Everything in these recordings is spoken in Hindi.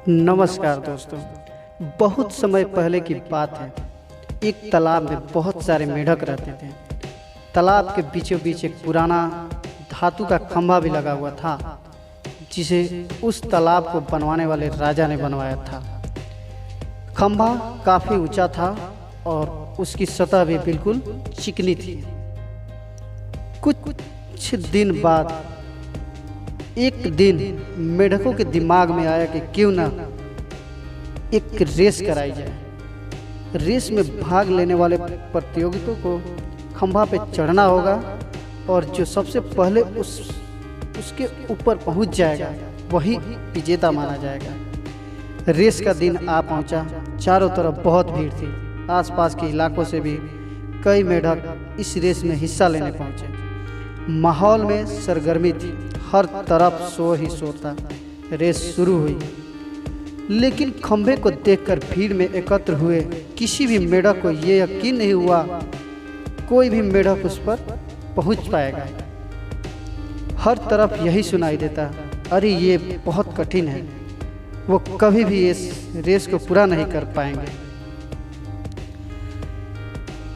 नमस्कार दोस्तों। बहुत समय पहले की बात है। एक तालाब में बहुत सारे मेढक रहते थे। तालाब के बीचों बीच एक पुराना धातु का खंभा भी लगा हुआ था, जिसे उस तालाब को बनवाने वाले राजा ने बनवाया था। खंभा काफ़ी ऊंचा था और उसकी सतह भी बिल्कुल चिकनी थी। कुछ दिन बाद एक दिन मेढकों के दिमाग में आया कि क्यों ना एक रेस कराई जाए। रेस में भाग लेने वाले प्रतियोगियों को खंभा पे चढ़ना होगा और जो सबसे पहले उसके ऊपर पहुंच जाएगा वही विजेता माना जाएगा। रेस का दिन आ पहुंचा। चारों तरफ बहुत भीड़ थी। आसपास के इलाकों से भी कई मेढक इस रेस में हिस्सा लेने पहुंचे। माहौल में सरगर्मी थी, हर तरफ शोर ही शोर था। रेस शुरू हुई, लेकिन खंभे को देखकर भीड़ में एकत्र हुए किसी भी मेढक को ये यकीन नहीं हुआ कोई भी मेढक उस पर पहुंच पाएगा। हर तरफ यही सुनाई देता, अरे ये बहुत कठिन है, वो कभी भी इस रेस को पूरा नहीं कर पाएंगे।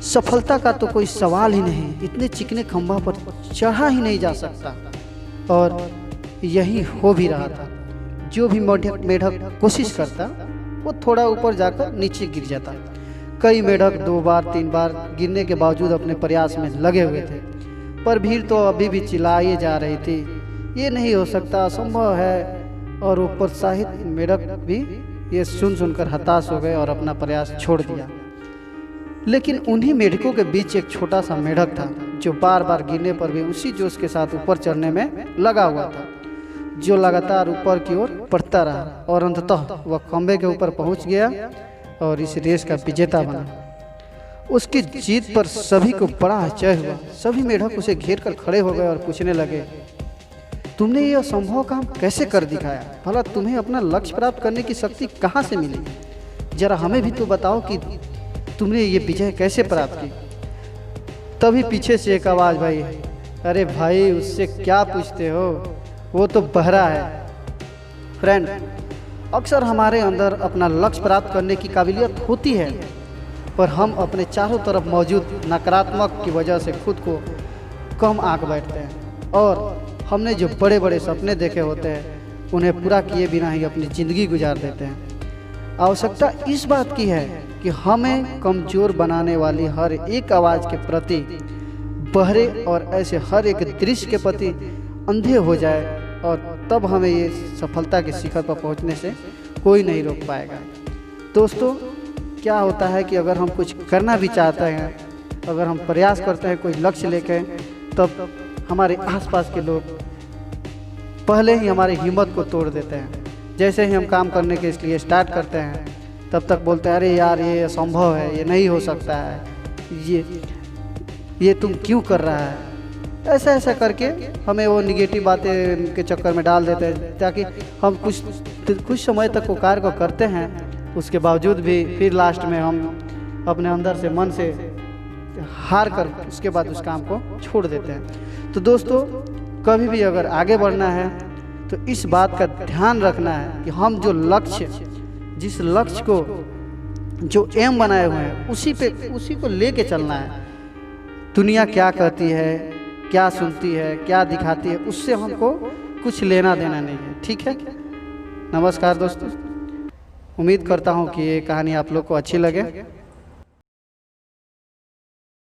सफलता का तो कोई सवाल ही नहीं, इतने चिकने खंभा पर चढ़ा ही नहीं जा सकता। और यही हो भी रहा था। जो भी मेढक कोशिश करता वो थोड़ा ऊपर जाकर नीचे गिर जाता। कई मेढक 2 बार 3 बार गिरने के बावजूद अपने प्रयास में लगे हुए थे, पर भीड़ तो अभी भी चिल्लाई जा रही थी, ये नहीं हो सकता, असंभव है। और वो प्रोत्साहित मेढक भी ये सुनकर हताश हो गए और अपना प्रयास छोड़ दिया। लेकिन उन्हीं मेढकों के बीच एक छोटा सा मेढक था जो बार बार गिरने पर भी उसी जोश के साथ ऊपर चढ़ने में लगा हुआ था, जो लगातार ऊपर की ओर बढ़ता रहा और अंततः वह खंभे के ऊपर पहुंच गया और इस रेस का विजेता बना। उसकी जीत पर सभी को बड़ा आश्चर्य हुआ। सभी मेढक उसे घेर कर खड़े हो गए और पूछने लगे, तुमने यह असंभव काम कैसे कर दिखाया? भला तुम्हें अपना लक्ष्य प्राप्त करने की शक्ति कहाँ से मिली? जरा हमें भी तो बताओ कि तुमने ये विजय कैसे प्राप्त की? तभी पीछे से एक आवाज़ भाई, अरे भाई उससे क्या पूछते हो, वो तो बहरा है। फ्रेंड, अक्सर हमारे अंदर अपना लक्ष्य प्राप्त करने की काबिलियत होती है, पर हम अपने चारों तरफ मौजूद नकारात्मक की वजह से खुद को कम आंक बैठते हैं और हमने जो बड़े बड़े सपने देखे होते हैं उन्हें पूरा किए बिना ही अपनी ज़िंदगी गुजार देते हैं। आवश्यकता इस बात की है कि हमें कमज़ोर बनाने वाली हर एक आवाज़ के प्रति बहरे और ऐसे हर एक दृश्य के प्रति अंधे हो जाए, और तब हमें ये सफलता के शिखर पर पहुंचने से कोई नहीं रोक पाएगा। दोस्तों, क्या होता है कि अगर हम कुछ करना भी चाहते हैं, अगर हम प्रयास करते हैं कोई लक्ष्य लेकर, तब हमारे आसपास के लोग पहले ही हमारी हिम्मत को तोड़ देते हैं। जैसे ही हम काम करने के लिए स्टार्ट करते हैं, तब तक बोलते हैं, अरे यार ये असंभव है, ये नहीं हो सकता है, ये तुम क्यों कर रहा है? ऐसा करके हमें वो निगेटिव बातें के चक्कर में डाल देते हैं, ताकि हम कुछ समय तक वो कार्य को करते हैं, उसके बावजूद भी फिर लास्ट में हम अपने अंदर से मन से हार कर उसके बाद उस काम को छोड़ देते हैं। तो दोस्तों, कभी भी अगर आगे बढ़ना है तो इस बात का ध्यान रखना है कि हम जिस लक्ष्य को जो एम बनाए हुए हैं उसी को लेके चलना है। दुनिया क्या कहती है, क्या सुनती है, क्या दिखाती है, उससे हमको कुछ लेना देना नहीं है। ठीक है? नमस्कार दोस्तों, उम्मीद करता हूँ कि ये कहानी आप लोग को अच्छी लगे।